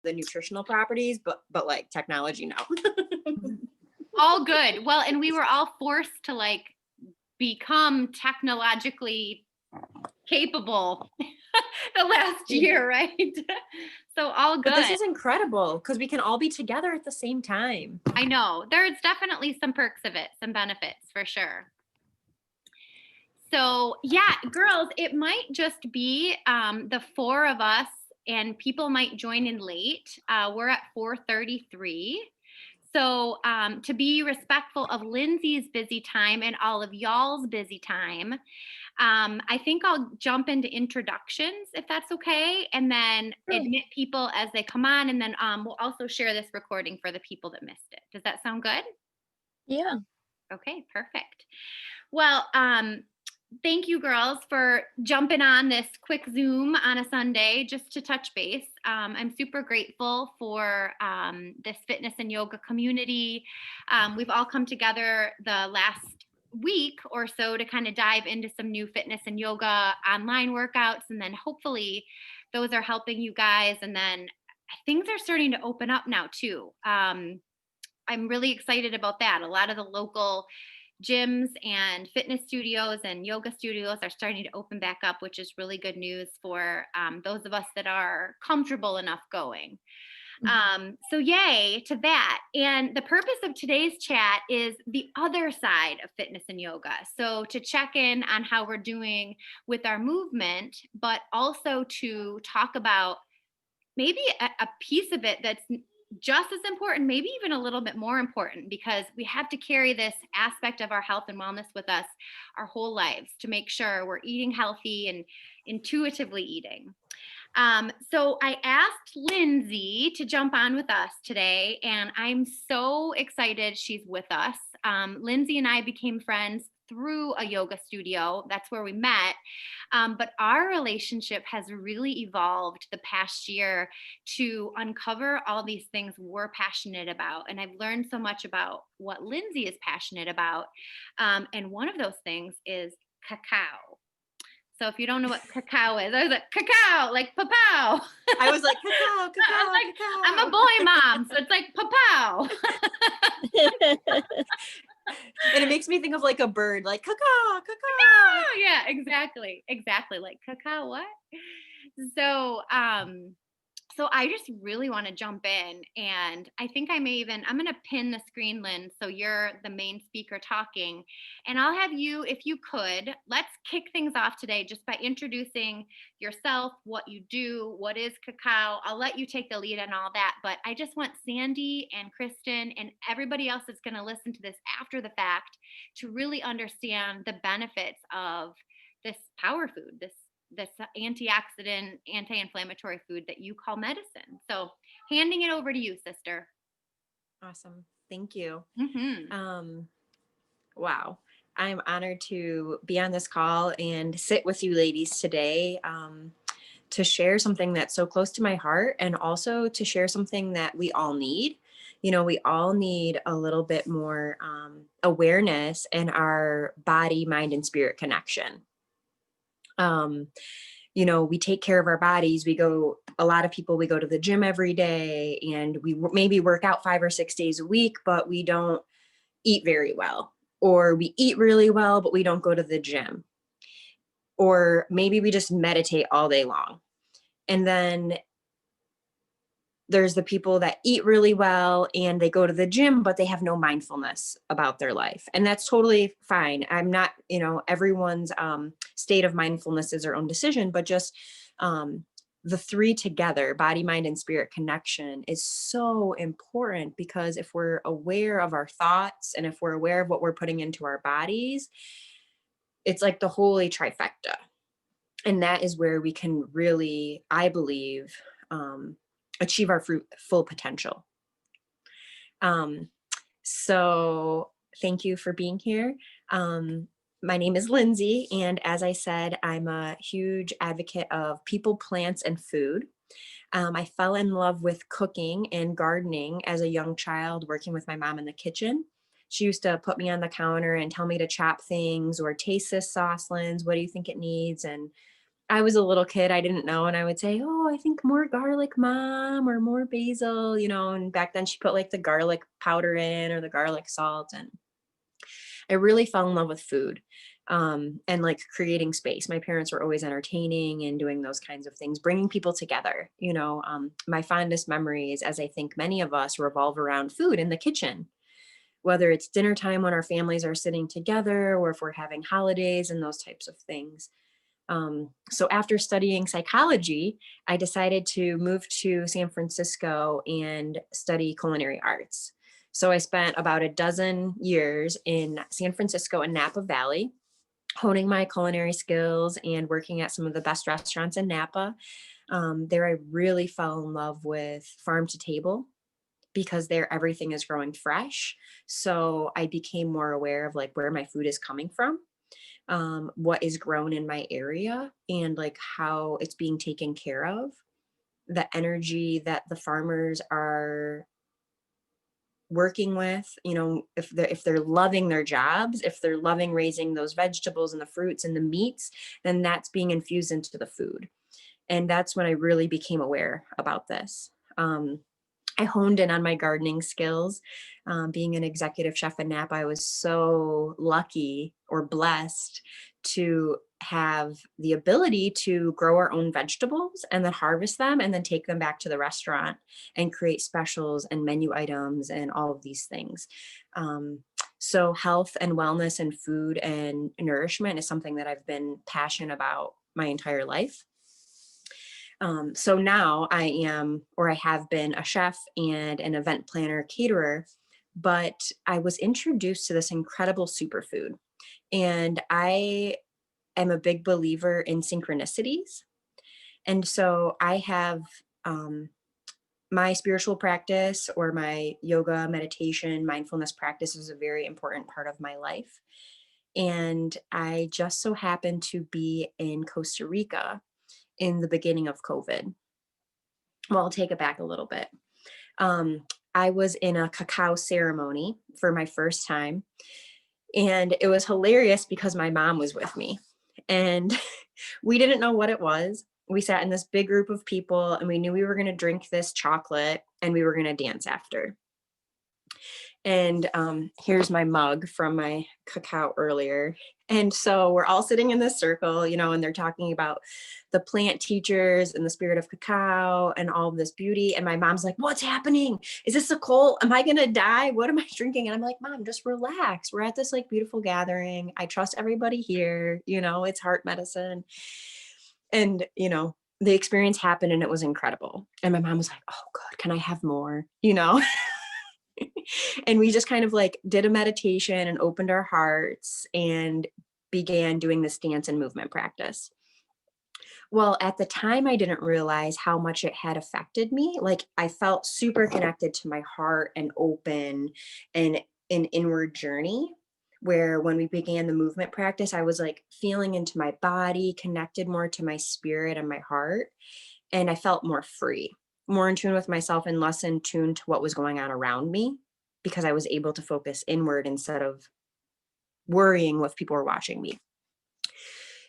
the nutritional properties, but like technology, no. All good. Well, and we were all forced to like become technologically capable the last year, right? So all good. But this is incredible because we can all be together at the same time. I know. There's definitely some perks of it, some benefits for sure. So yeah, girls, it might just be the four of us, and people might join in late. We're at 4:33. So to be respectful of Lindsey's busy time and all of y'all's busy time, I think I'll jump into introductions if that's okay, and then admit people as they come on, and then we'll also share this recording for the people that missed it. Does that sound good? Yeah. Okay, perfect. Well, thank you, girls, for jumping on this quick Zoom on a Sunday just to touch base. I'm super grateful for this fitness and yoga community. We've all come together the last week or so to kind of dive into some new fitness and yoga online workouts, and then hopefully those are helping you guys. And then things are starting to open up now too. I'm really excited about that. A lot of the local gyms and fitness studios and yoga studios are starting to open back up, which is really good news for those of us that are comfortable enough going. So yay to that. And the purpose of today's chat is the other side of fitness and yoga. So to check in on how we're doing with our movement, but also to talk about maybe a piece of it that's just as important, maybe even a little bit more important, because we have to carry this aspect of our health and wellness with us our whole lives to make sure we're eating healthy and intuitively eating. So I asked Lindsey to jump on with us today, and I'm so excited she's with us. Lindsey and I became friends through a yoga studio. That's where we met. But our relationship has really evolved the past year to uncover all these things we're passionate about. And I've learned so much about what Lindsey is passionate about. And one of those things is cacao. So if you don't know what cacao is, I was like, cacao, like papow. I was like, cacao, cacao, like, cacao. I'm a boy mom, so it's like papow. And it makes me think of like a bird, like cacao, cacao. Yeah, exactly. Like cacao, what? So, so I just really want to jump in, and I think I'm going to pin the screen, Lynn, so you're the main speaker talking, and I'll have you, if you could, let's kick things off today just by introducing yourself, what you do, what is cacao. I'll let you take the lead on all that, but I just want Sandy and Kristen and everybody else that's going to listen to this after the fact to really understand the benefits of this power food, this antioxidant, anti-inflammatory food that you call medicine. So handing it over to you, sister. Awesome. Thank you. Mm-hmm. Wow. I'm honored to be on this call and sit with you ladies today to share something that's so close to my heart, and also to share something that we all need. You know, we all need a little bit more awareness in our body, mind, and spirit connection. You know, we take care of our bodies. A lot of people, we go to the gym every day, and we maybe work out 5 or 6 days a week, but we don't eat very well, or we eat really well, but we don't go to the gym, or maybe we just meditate all day long. And then there's the people that eat really well and they go to the gym, but they have no mindfulness about their life. And that's totally fine. I'm not, everyone's state of mindfulness is their own decision, but just the three together, body, mind, and spirit connection, is so important, because if we're aware of our thoughts and if we're aware of what we're putting into our bodies, it's like the holy trifecta. And that is where we can really, I believe, achieve our full potential. So thank you for being here. My name is Lindsey, and as I said, I'm a huge advocate of people, plants, and food. I fell in love with cooking and gardening as a young child, working with my mom in the kitchen. She used to put me on the counter and tell me to chop things or taste this sauce, Linz. What do you think it needs? And I was a little kid, I didn't know, and I would say, "Oh, I think more garlic, mom, or more basil," and back then she put like the garlic powder in or the garlic salt, and I really fell in love with food, and like creating space. My parents were always entertaining and doing those kinds of things, bringing people together. My fondest memories, as I think many of us, revolve around food in the kitchen, whether it's dinner time when our families are sitting together or if we're having holidays and those types of things. So after studying psychology, I decided to move to San Francisco and study culinary arts. So I spent about a dozen years in San Francisco and Napa Valley, honing my culinary skills and working at some of the best restaurants in Napa. There, I really fell in love with farm to table because there everything is growing fresh. So I became more aware of like where my food is coming from, what is grown in my area, and like how it's being taken care of, the energy that the farmers are working with, if they're loving their jobs, if they're loving raising those vegetables and the fruits and the meats, then that's being infused into the food. And that's when I really became aware about this. I honed in on my gardening skills. Being an executive chef in Napa, I was so lucky or blessed to have the ability to grow our own vegetables and then harvest them and then take them back to the restaurant and create specials and menu items and all of these things. So health and wellness and food and nourishment is something that I've been passionate about my entire life. So now I am, or I have been, a chef and an event planner caterer, but I was introduced to this incredible superfood. And I am a big believer in synchronicities. And so I have my spiritual practice or my yoga, meditation, mindfulness practice is a very important part of my life. And I just so happened to be in Costa Rica in the beginning of COVID. Well, I'll take it back a little bit. I was in a cacao ceremony for my first time, and it was hilarious because my mom was with me, and we didn't know what it was. We sat in this big group of people, and we knew we were going to drink this chocolate and we were going to dance after. And here's my mug from my cacao earlier. And so we're all sitting in this circle, and they're talking about the plant teachers and the spirit of cacao and all of this beauty. And my mom's like, "What's happening? Is this a cult? Am I going to die? What am I drinking?" And I'm like, "Mom, just relax. We're at this like beautiful gathering. I trust everybody here. It's heart medicine." And, the experience happened and it was incredible. And my mom was like, "Oh, good. Can I have more?" And we just kind of like did a meditation and opened our hearts and began doing this dance and movement practice. Well, at the time, I didn't realize how much it had affected me. Like, I felt super connected to my heart and open and an inward journey. Where when we began the movement practice, I was like feeling into my body, connected more to my spirit and my heart. And I felt more free, more in tune with myself, and less in tune to what was going on around me because I was able to focus inward instead of worrying if people were watching me.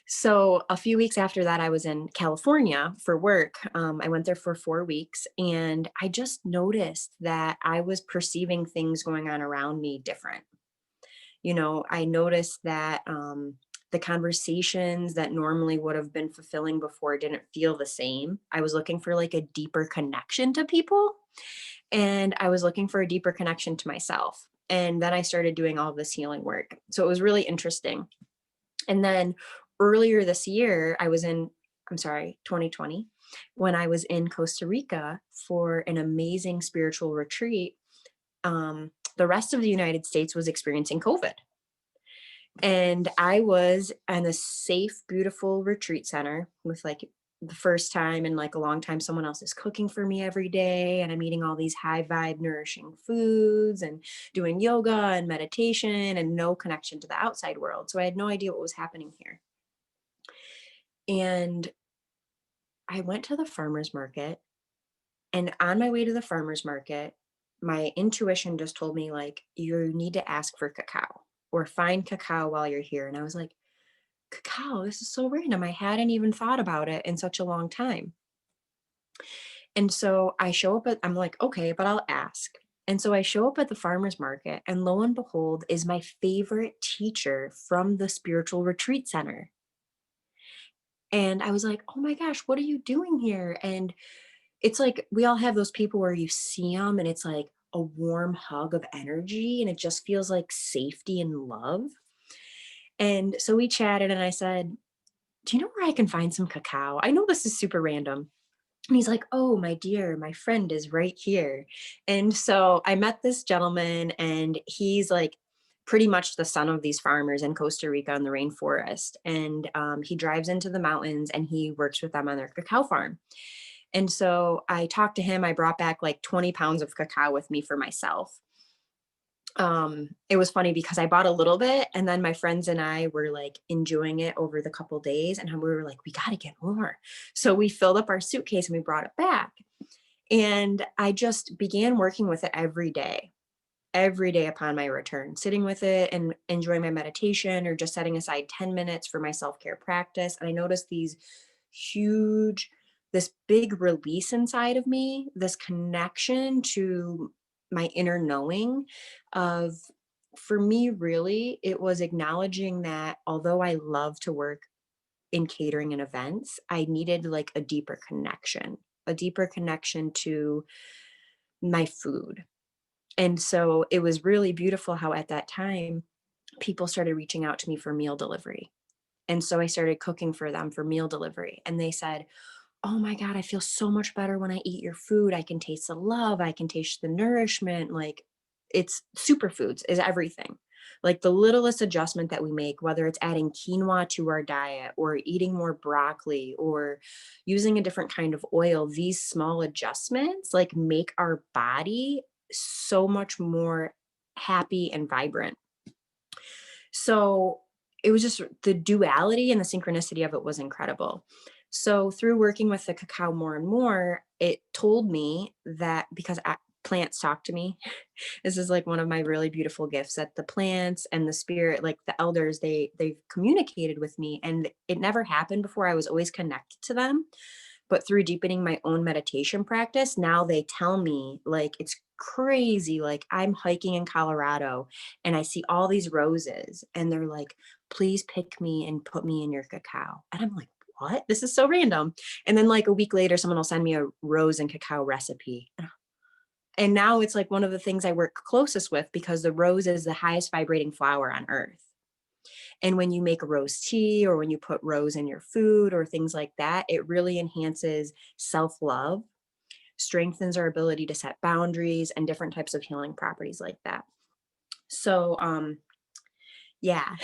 So a few weeks after that, I was in California for work. I went there for 4 weeks, and I just noticed that I was perceiving things going on around me different. I noticed that the conversations that normally would have been fulfilling before didn't feel the same. I was looking for like a deeper connection to people, and I was looking for a deeper connection to myself. And then I started doing all of this healing work. So it was really interesting. And then earlier this year, I'm sorry, 2020, when I was in Costa Rica for an amazing spiritual retreat. The rest of the United States was experiencing COVID. And I was in a safe, beautiful retreat center with like the first time in like a long time, someone else is cooking for me every day. And I'm eating all these high vibe, nourishing foods and doing yoga and meditation and no connection to the outside world. So I had no idea what was happening here. And I went to the farmer's market. And on my way to the farmer's market, my intuition just told me, like, you need to ask for cacao or find cacao while you're here. And I was like, cacao, this is so random. I hadn't even thought about it in such a long time. And so I show up I'm like, okay, but I'll ask. And so I show up at the farmer's market, and lo and behold, is my favorite teacher from the spiritual retreat center. And I was like, oh my gosh, what are you doing here? And it's like we all have those people where you see them and it's like a warm hug of energy and it just feels like safety and love. And so we chatted and I said, do you know where I can find some cacao? I know this is super random. And he's like, oh, my dear, my friend is right here. And so I met this gentleman, and he's like pretty much the son of these farmers in Costa Rica in the rainforest. And he drives into the mountains and he works with them on their cacao farm. And so I talked to him. I brought back like 20 pounds of cacao with me for myself. It was funny because I bought a little bit and then my friends and I were like enjoying it over the couple days and we were like, we got to get more. So we filled up our suitcase and we brought it back. And I just began working with it every day upon my return, sitting with it and enjoying my meditation or just setting aside 10 minutes for my self-care practice. And I noticed this big release inside of me, this connection to my inner knowing of, for me, really, it was acknowledging that although I love to work in catering and events, I needed like a deeper connection to my food. And so it was really beautiful how at that time people started reaching out to me for meal delivery. And so I started cooking for them for meal delivery. And they said, oh my God, I feel so much better when I eat your food. I can taste the love, I can taste the nourishment. Like it's superfoods is everything. Like the littlest adjustment that we make, whether it's adding quinoa to our diet or eating more broccoli or using a different kind of oil, these small adjustments like make our body so much more happy and vibrant. So it was just the duality and the synchronicity of it was incredible. So through working with the cacao more and more, it told me that plants talk to me. This is like one of my really beautiful gifts that the plants and the spirit, like the elders, they've communicated with me, and it never happened before. I was always connected to them, but through deepening my own meditation practice, now they tell me, like, it's crazy. Like, I'm hiking in Colorado and I see all these roses, and they're like, please pick me and put me in your cacao. And I'm like, what? This is so random. And then, like, a week later, someone will send me a rose and cacao recipe. And now it's like one of the things I work closest with because the rose is the highest vibrating flower on earth. And when you make a rose tea or when you put rose in your food or things like that, it really enhances self love, strengthens our ability to set boundaries, and different types of healing properties like that. So, yeah.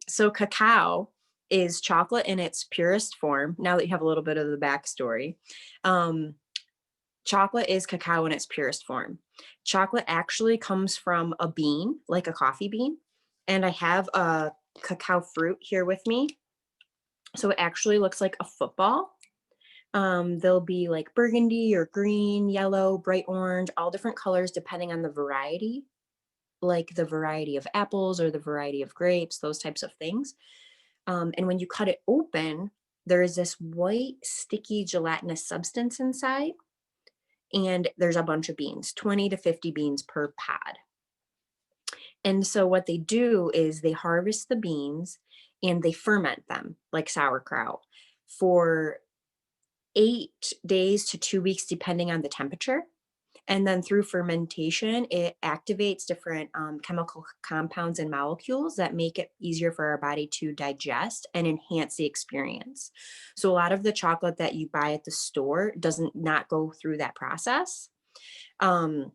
So cacao is chocolate in its purest form. Now that you have a little bit of the backstory, um, chocolate is cacao in its purest form. Chocolate actually comes from a bean, like a coffee bean. And I have a cacao fruit here with me. So it actually looks like a football. They'll be like burgundy or green, yellow, bright orange, all different colors depending on the variety, like the variety of apples or the variety of grapes, those types of things. And when you cut it open, there is this white, sticky, gelatinous substance inside. And there's a bunch of beans, 20 to 50 beans per pod. And so what they do is they harvest the beans and they ferment them like sauerkraut for 8 days to 2 weeks, depending on the temperature. And then through fermentation, it activates different chemical compounds and molecules that make it easier for our body to digest and enhance the experience. So a lot of the chocolate that you buy at the store doesn't not go through that process. Um,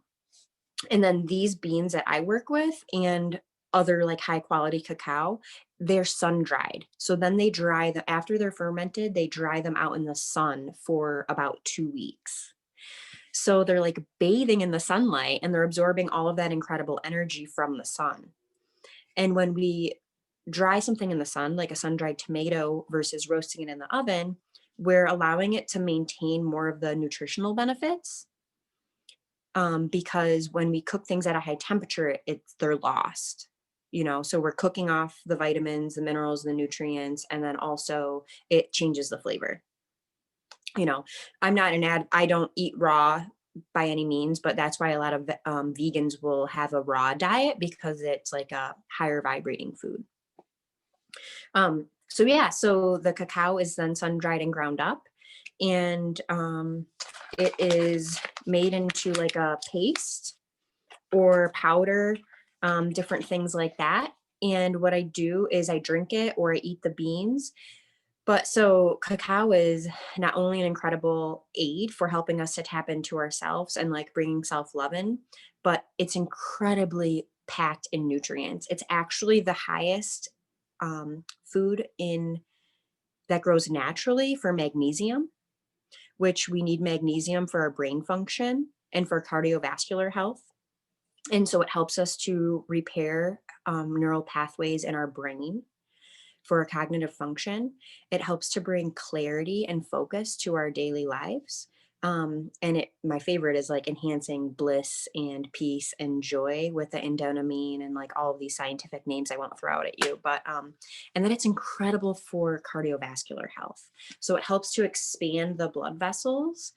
and then these beans that I work with and other like high quality cacao, they're sun dried. So then they dry them after they're fermented, they dry them out in the sun for about 2 weeks. So they're like bathing in the sunlight and they're absorbing all of that incredible energy from the sun. And when we dry something in the sun, like a sun dried tomato versus roasting it in the oven, we're allowing it to maintain more of the nutritional benefits, because when we cook things at a high temperature, they're lost. so we're cooking off the vitamins, the minerals, the nutrients, and then also it changes the flavor. you know, I don't eat raw by any means, but that's why a lot of vegans will have a raw diet because it's like a higher vibrating food. So yeah, so the cacao is then sun dried and ground up, and it is made into like a paste or powder, different things like that. And what I do is I drink it or I eat the beans. But so cacao is not only an incredible aid for helping us to tap into ourselves and like bringing self love in, but it's incredibly packed in nutrients. It's actually the highest food in that grows naturally for magnesium, which we need magnesium for our brain function and for cardiovascular health. And so it helps us to repair neural pathways in our brain for cognitive function. It helps to bring clarity and focus to our daily lives. My favorite is like enhancing bliss and peace and joy with the endonamine and like all of these scientific names I won't throw out at you. And then it's incredible for cardiovascular health. So it helps to expand the blood vessels.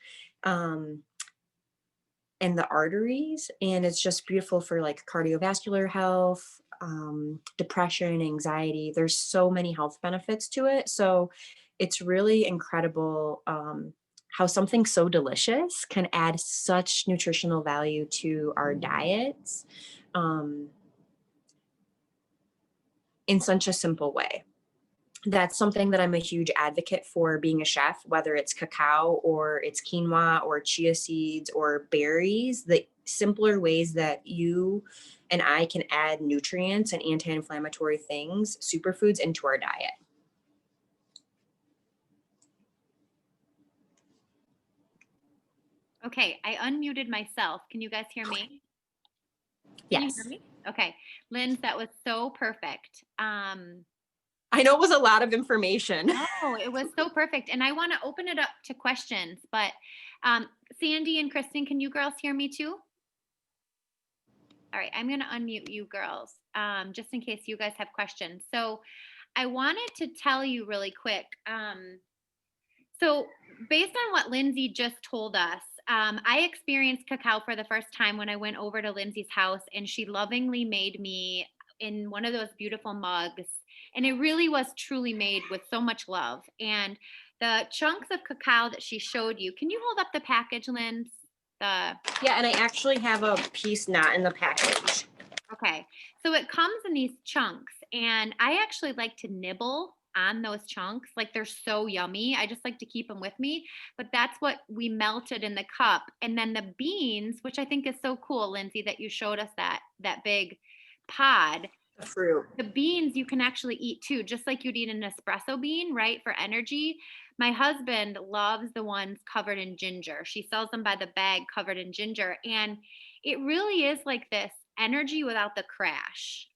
And the arteries, and it's just beautiful for like cardiovascular health, depression, anxiety. There's so many health benefits to it. So it's really incredible how something so delicious can add such nutritional value to our diets in such a simple way. That's something that I'm a huge advocate for being a chef, whether it's cacao or it's quinoa or chia seeds or berries, the simpler ways that you and I can add nutrients and anti-inflammatory things, superfoods into our diet. Okay, I unmuted myself. Can you guys hear me? Can you hear Yes. me? Okay. Linz, that was so perfect. I know it was a lot of information. No, it was so perfect. And I want to open it up to questions, but Sandy and Kristen, can you girls hear me too? All right, I'm going to unmute you girls just in case you guys have questions. So I wanted to tell you really quick. So based on what Lindsey just told us, I experienced cacao for the first time when I went over to Lindsey's house, and she lovingly made me in one of those beautiful mugs. And it really was truly made with so much love. And the chunks of cacao that she showed you, can you hold up the package, Linz? The Yeah, and I actually have a piece not in the package. Okay. So it comes in these chunks, and I actually like to nibble on those chunks. Like they're so yummy. I just like to keep them with me. But that's what we melted in the cup. And then the beans, which I think is so cool, Lindsey, that you showed us that big pod. The fruit. The beans you can actually eat too, just like you'd eat an espresso bean, right? For energy. My husband loves the ones covered in ginger. She sells them by the bag covered in ginger. And it really is like this energy without the crash.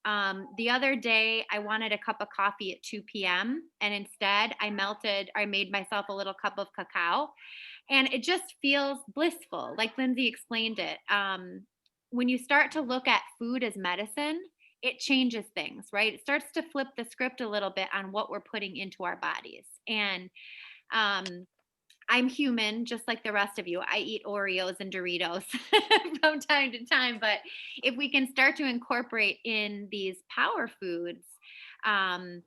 The other day, I wanted a cup of coffee at 2 p.m. And instead, I made myself a little cup of cacao. And it just feels blissful, like Lindsey explained it. When you start to look at food as medicine, it changes things, right? It starts to flip the script a little bit on what we're putting into our bodies. And um, I'm human, just like the rest of you. I eat Oreos and Doritos from time to time. But if we can start to incorporate in these power foods, um,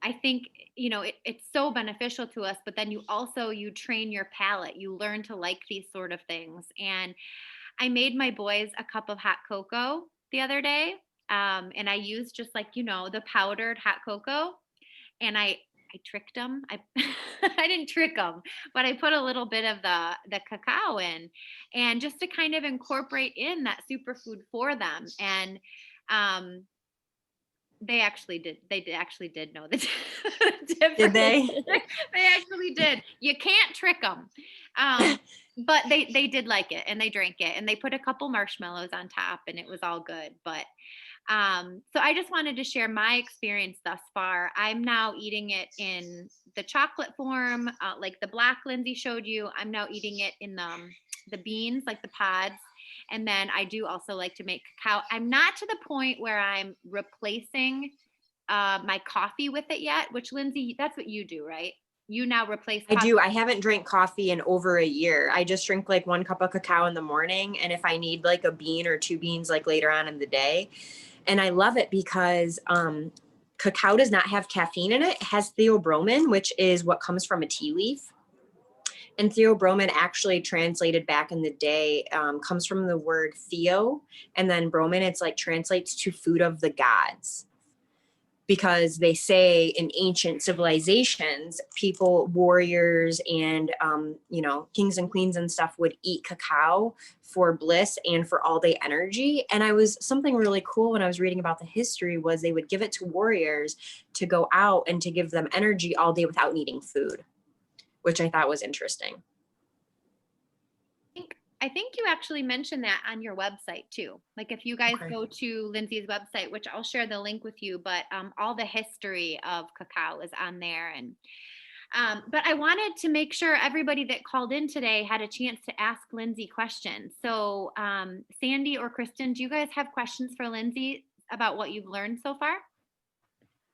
I think it's so beneficial to us. But then you train your palate. You learn to like these sort of things. And I made my boys a cup of hot cocoa the other day. And I used just like, the powdered hot cocoa. And I tricked them. I didn't trick them, but I put a little bit of the cacao in, and just to kind of incorporate in that superfood for them. And um, they actually did. They actually did know the difference. Did they? They actually did. You can't trick them. But they did like it, and they drank it, and they put a couple marshmallows on top, and it was all good. But so I just wanted to share my experience thus far. I'm now eating it in the chocolate form, like the black Lindsey showed you. I'm now eating it in the beans, like the pods. And then I do also like to make cacao. I'm not to the point where I'm replacing my coffee with it yet, which Lindsey, that's what you do, right? You now replace I coffee. do. I haven't drank coffee in over a year. I just drink like 1 cup of cacao in the morning. And if I need like a bean or 2 beans, like later on in the day. And I love it because cacao does not have caffeine in it. It has theobromine, which is what comes from a tea leaf. And theobromine actually translated back in the day comes from the word theo. And then bromine, it's like translates to food of the gods. Because they say in ancient civilizations, people, warriors, and kings and queens and stuff would eat cacao for bliss and for all day energy. And something really cool when I was reading about the history was they would give it to warriors to go out and to give them energy all day without needing food, which I thought was interesting. I think you actually mentioned that on your website too. Like if you guys Okay. go to Lindsey's website, which I'll share the link with you, but all the history of cacao is on there. And but I wanted to make sure everybody that called in today had a chance to ask Lindsey questions. So Sandy or Kristen, do you guys have questions for Lindsey about what you've learned so far?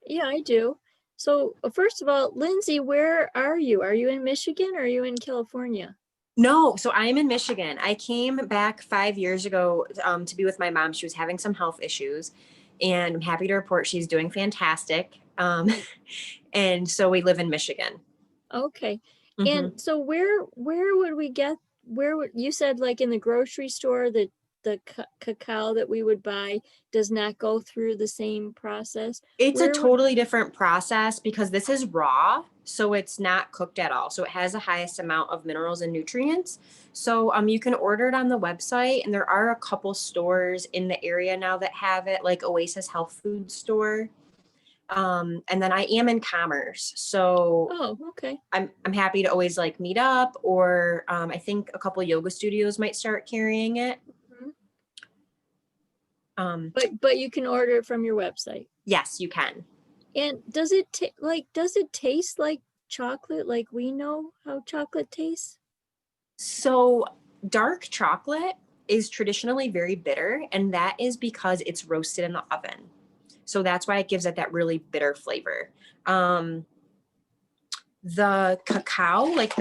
Yeah, I do. So first of all, Lindsey, where are you? Are you in Michigan or are you in California? No, so I'm in Michigan. I came back 5 years ago to be with my mom. She was having some health issues, and I'm happy to report she's doing fantastic. And so we live in Michigan. Okay. Mm-hmm. And so where would we get, you said like in the grocery store that the cacao that we would buy does not go through the same process? It's a Where would, totally different process because this is raw, so it's not cooked at all. So it has the highest amount of minerals and nutrients. So you can order it on the website, and there are a couple stores in the area now that have it, like Oasis Health Food Store. And then I am in Commerce, so oh, okay. I'm happy to always like meet up, or I think a couple yoga studios might start carrying it. Mhm. But you can order it from your website. Yes, you can. And does it taste like chocolate, like we know how chocolate tastes? So dark chocolate is traditionally very bitter, and that is because it's roasted in the oven. So that's why it gives it that really bitter flavor. The cacao, like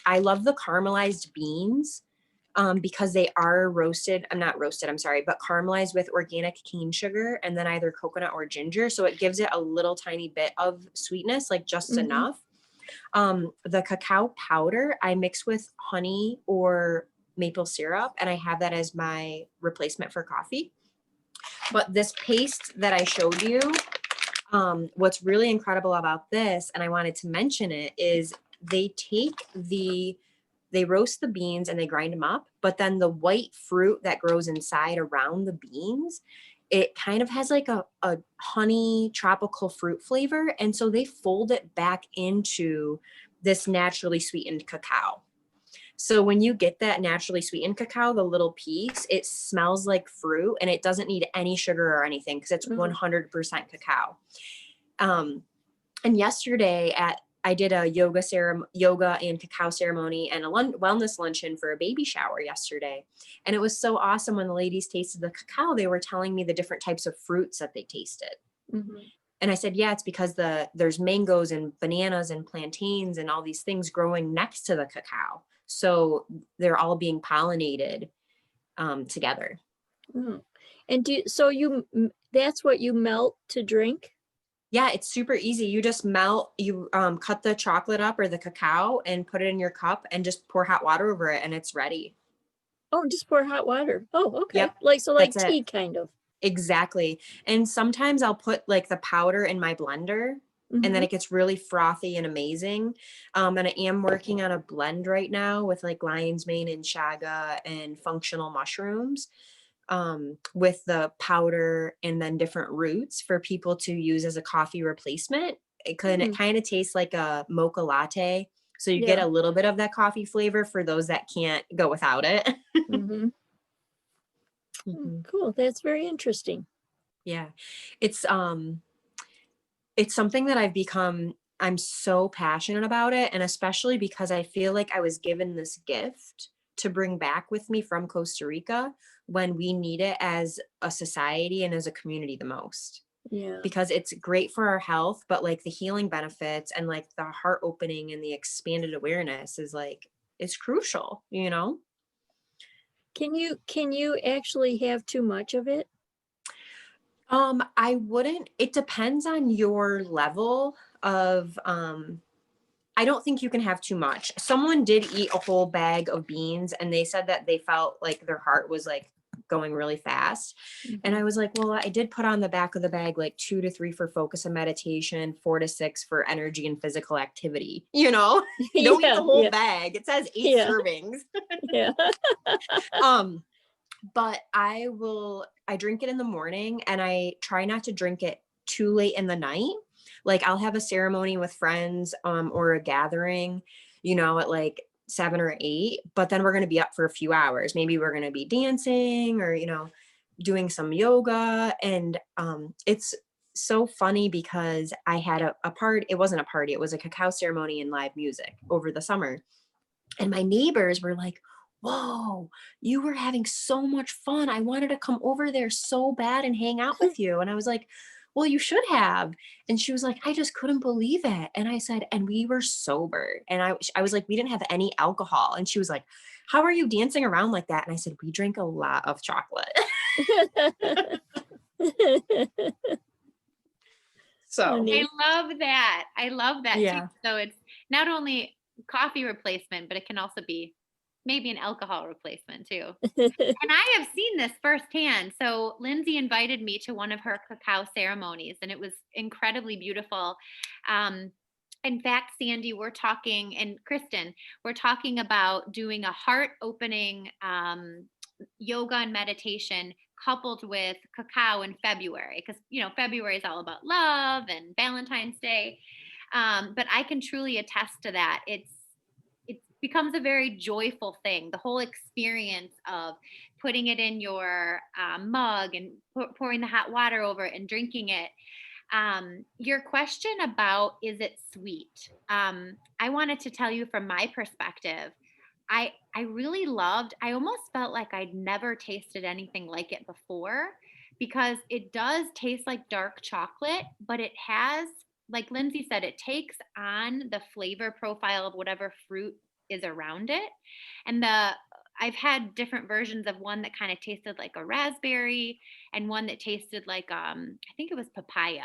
I love the caramelized beans because they are roasted. I'm not roasted, I'm sorry, but caramelized with organic cane sugar and then either coconut or ginger. So it gives it a little tiny bit of sweetness, like just Mhm. enough. The cacao powder I mix with honey or maple syrup, and I have that as my replacement for coffee. But this paste that I showed you, what's really incredible about this, and I wanted to mention it, is they roast the beans and they grind them up, but then the white fruit that grows inside around the beans, it kind of has like a honey tropical fruit flavor. And so they fold it back into this naturally sweetened cacao. So when you get that naturally sweetened cacao, the little piece, it smells like fruit and it doesn't need any sugar or anything because it's 100% cacao. And yesterday I did a yoga and cacao ceremony and a wellness luncheon for a baby shower yesterday. And it was so awesome when the ladies tasted the cacao, they were telling me the different types of fruits that they tasted. Mm-hmm. And I said, yeah, it's because there's mangoes and bananas and plantains and all these things growing next to the cacao. So they're all being pollinated together. Mm. And that's what you melt to drink? Yeah, it's super easy. You just cut the chocolate up or the cacao and put it in your cup and just pour hot water over it and it's ready. Oh, just pour hot water. Oh, okay. Yep, Like that's tea it. kind of. Exactly. And sometimes I'll put like the powder in my blender and then it gets really frothy and amazing. And I am working on a blend right now with like lion's mane and chaga and functional mushrooms with the powder and then different roots for people to use as a coffee replacement. It kind of tastes like a mocha latte. So you get a little bit of that coffee flavor for those that can't go without it. Mm-hmm. Cool. That's very interesting. Yeah. It's something that I'm so passionate about it. And especially because I feel like I was given this gift to bring back with me from Costa Rica when we need it as a society and as a community the most. Yeah. Because it's great for our health, but like the healing benefits and like the heart opening and the expanded awareness is like, it's crucial, you know? Can you actually have too much of it? I wouldn't, it depends on your level of, I don't think you can have too much. Someone did eat a whole bag of beans and they said that they felt like their heart was like going really fast. And I was like, well, I did put on the back of the bag like 2 to 3 for focus and meditation, 4 to 6 for energy and physical activity. You know, don't eat Yeah, the whole yeah, bag. It says 8 yeah, servings. yeah. Um, but I drink it in the morning and I try not to drink it too late in the night. Like I'll have a ceremony with friends, or a gathering, you know, at like 7 or 8, but then we're going to be up for a few hours. Maybe we're going to be dancing or, you know, doing some yoga. And, it's so funny because I had a party. It wasn't a party. It was a cacao ceremony and live music over the summer. And my neighbors were like, whoa, you were having so much fun. I wanted to come over there so bad and hang out with you. And I was like, well, you should have. And she was like, I just couldn't believe it. And I said, and we were sober. And I was like, we didn't have any alcohol. And she was like, how are you dancing around like that? And I said, we drink a lot of chocolate. So, Funny. I love that. I love that too. yeah. So it's not only coffee replacement, but it can also be maybe an alcohol replacement too. And I have seen this firsthand. So Lindsay invited me to one of her cacao ceremonies, and it was incredibly beautiful. Um, in fact, Sandy, we're talking, and Kristen, we're talking about doing a heart opening yoga and meditation coupled with cacao in February, because February is all about love and Valentine's Day. But I can truly attest to that. It becomes a very joyful thing. The whole experience of putting it in your mug and pouring the hot water over it and drinking it. Your question about is it sweet? I wanted to tell you from my perspective. I really loved. I almost felt like I'd never tasted anything like it before, because it does taste like dark chocolate, but it has, like Lindsay said, it takes on the flavor profile of whatever fruit is around it. And I've had different versions of one that kind of tasted like a raspberry, and one that tasted like I think it was papaya.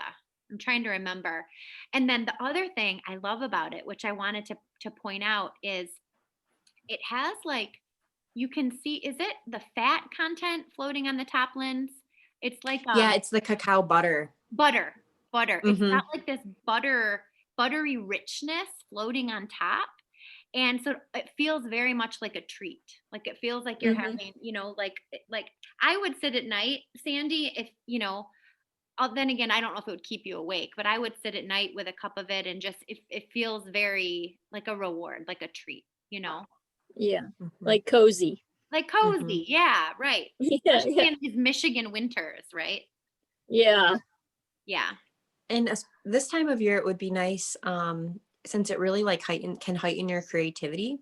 I'm trying to remember. And then the other thing I love about it, which I wanted to point out, is it has like, you can see, is it the fat content floating on the top, Lens? It's like Yeah. It's the cacao butter. butter. It's Mm-hmm. got like this buttery richness floating on top. And so it feels very much like a treat. Like it feels like you're Mhm. having, like I would sit at night, Sandy, if, then again, I don't know if it would keep you awake, but I would sit at night with a cup of it, and just, it feels very like a reward, like a treat, Yeah, Mm-hmm. like cozy. like Mm-hmm. cozy. Yeah, right. Yeah, Especially yeah, in these Michigan winters, right? yeah. Yeah. And this time of year, it would be nice, since it really like can heighten your creativity.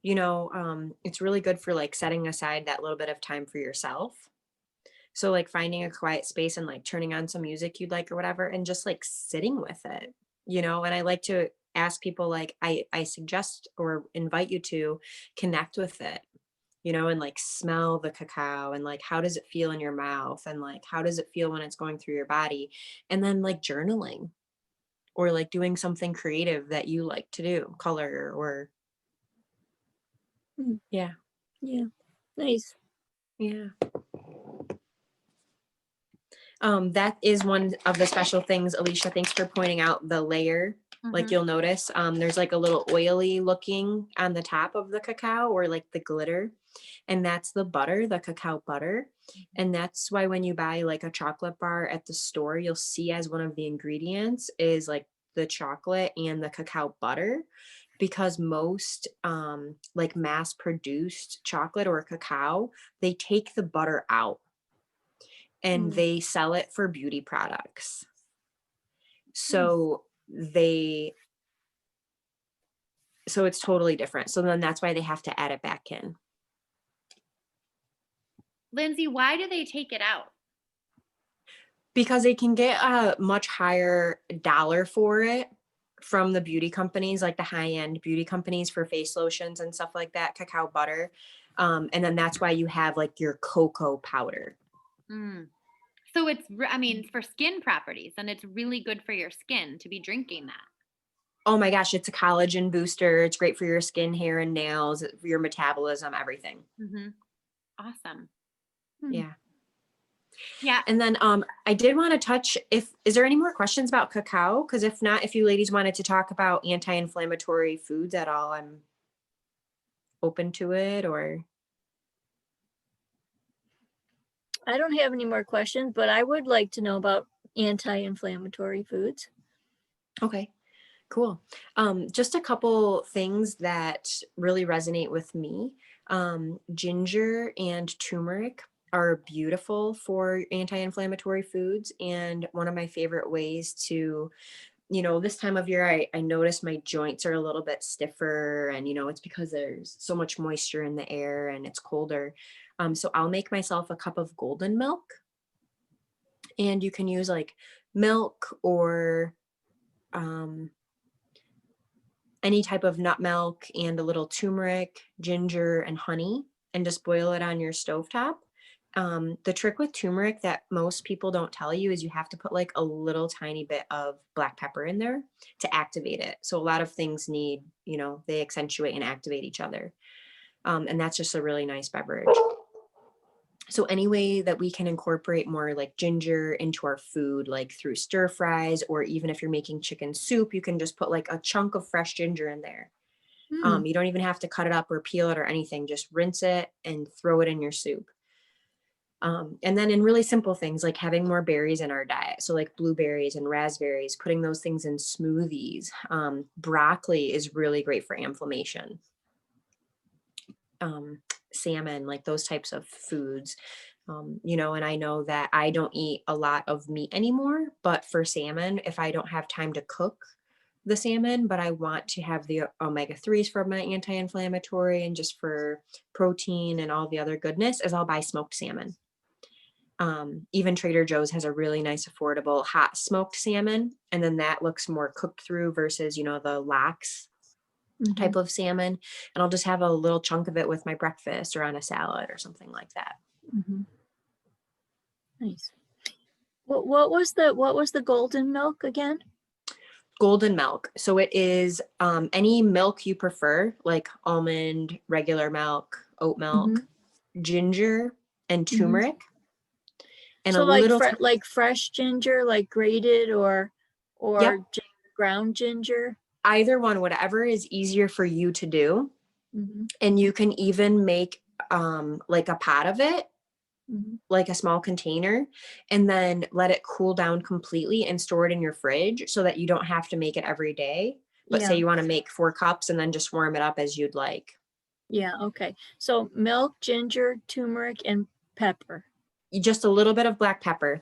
You know, it's really good for like setting aside that little bit of time for yourself. So like finding a quiet space and like turning on some music you'd like or whatever, and just like sitting with it, you know. And I like to ask people, like, I suggest or invite you to connect with it, you know, and like smell the cacao and like how does it feel in your mouth and like how does it feel when it's going through your body, and then like journaling or like doing something creative that you like to do, color or Mm, yeah. yeah, nice. Yeah. That is one of the special things. Alicia, thanks for pointing out the layer. Like Mhm. you'll notice, there's like a little oily looking on the top of the cacao, or like the glitter. And that's the butter, the cacao butter. And that's why when you buy like a chocolate bar at the store, you'll see as one of the ingredients is like the chocolate and the cacao butter, because most like mass produced chocolate or cacao, they take the butter out and Mm, they sell it for beauty products. mm, So so it's totally different. So then that's why they have to add it back in. Lindsey, why do they take it out? Because they can get a much higher dollar for it from the beauty companies, like the high-end beauty companies for face lotions and stuff like that, cacao butter. And then that's why you have like your cocoa powder. Mm. So I mean, for skin properties, and it's really good for your skin to be drinking that. Oh my gosh, it's a collagen booster. It's great for your skin, hair, and nails, your metabolism, everything. Mm-hmm. Awesome. Yeah. Yeah. And then I did want to touch, is there any more questions about cacao? Because if not, if you ladies wanted to talk about anti-inflammatory foods at all, I'm open to it. Or I don't have any more questions, but I would like to know about anti-inflammatory foods. okay, cool. Just a couple things that really resonate with me. Ginger and turmeric are beautiful for anti-inflammatory foods. And one of my favorite ways to, this time of year, I notice my joints are a little bit stiffer, and, it's because there's so much moisture in the air and it's colder. So I'll make myself a cup of golden milk, and you can use like milk or um, any type of nut milk and a little turmeric, ginger, and honey, and just boil it on your stovetop. The trick with turmeric that most people don't tell you is you have to put like a little tiny bit of black pepper in there to activate it. So a lot of things need, they accentuate and activate each other. And that's just a really nice beverage. So any way that we can incorporate more like ginger into our food, like through stir fries, or even if you're making chicken soup, you can just put like a chunk of fresh ginger in there. You don't even have to cut it up or peel it or anything. Just rinse it and throw it in your soup. And then in really simple things like having more berries in our diet. So like blueberries and raspberries, putting those things in smoothies. Broccoli is really great for inflammation. Salmon, like those types of foods. And I know that I don't eat a lot of meat anymore, but for salmon, if I don't have time to cook the salmon, but I want to have the omega-3s for my anti-inflammatory and just for protein and all the other goodness, is I'll buy smoked salmon. Even Trader Joe's has a really nice, affordable, hot smoked salmon. And then that looks more cooked through versus, the lax type of salmon. And I'll just have a little chunk of it with my breakfast or on a salad or something like that. Nice. What was the golden milk again? Golden milk. So it is any milk you prefer, like almond, regular milk, oat milk, ginger, and turmeric. And So a little like fresh ginger, like grated or Yep. ground ginger? Either one, whatever is easier for you to do. And you can even make like a pot of it, like a small container, and then let it cool down completely and store it in your fridge so that you don't have to make it every day. But say you want to make 4 cups and then just warm it up as you'd like. Yeah, okay. So milk, ginger, turmeric, and pepper. Just a little bit of black pepper.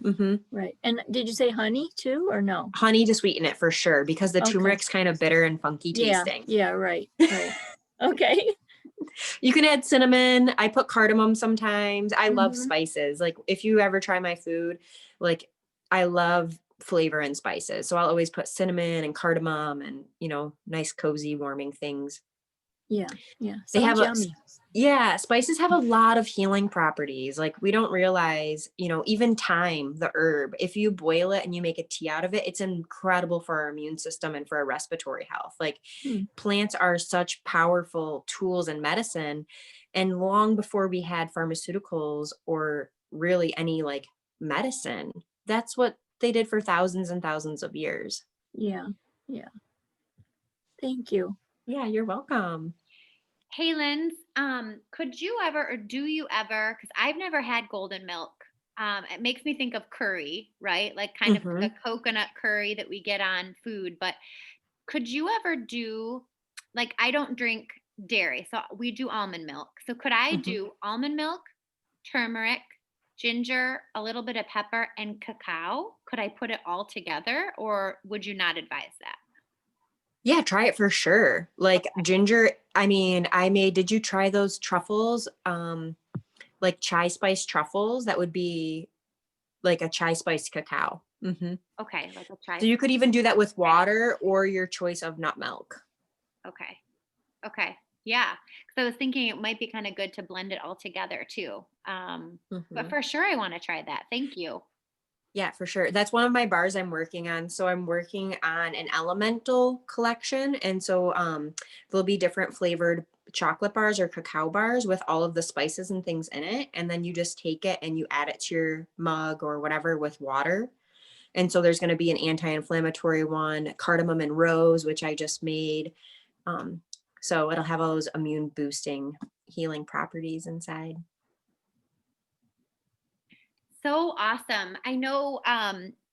Right. And did you say honey too, or no? Honey to sweeten it for sure, because the turmeric's kind of bitter and funky tasting. Yeah, right. Okay. You can add cinnamon. I put cardamom sometimes. I love spices. Like if you ever try my food, like I love flavor and spices. So I'll always put cinnamon and cardamom and, nice, cozy, warming things. Yeah. They have yummy. Spices have a lot of healing properties. Like we don't realize, even thyme, the herb, if you boil it and you make a tea out of it, it's incredible for our immune system and for our respiratory health. Like plants are such powerful tools in medicine. And long before we had pharmaceuticals or really any like medicine, that's what they did for thousands and thousands of years. Yeah. Thank you. Yeah, you're welcome. Hey, Linz, could you ever, or do you ever, because I've never had golden milk. It makes me think of curry, right? Like kind of the coconut curry that we get on food. But could you ever do, like, I don't drink dairy, so we do almond milk. So could I do almond milk, turmeric, ginger, a little bit of pepper, and cacao? Could I put it all together, or would you not advise that? Yeah, try it for sure. Like ginger, did you try those truffles? like chai spice truffles. That would be like a chai spice cacao. Okay, like a chai. So you could even do that with water or your choice of nut milk. Okay. Okay. Yeah. Because I was thinking it might be kind of good to blend it all together too. But for sure, I want to try that. Thank you. Yeah, for sure. That's one of my bars I'm working on. So I'm working on an elemental collection. And so there'll be different flavored chocolate bars or cacao bars with all of the spices and things in it. And then you just take it and you add it to your mug or whatever with water. And so there's going to be an anti-inflammatory one, cardamom and rose, which I just made. So it'll have all those immune boosting healing properties inside. So awesome. I know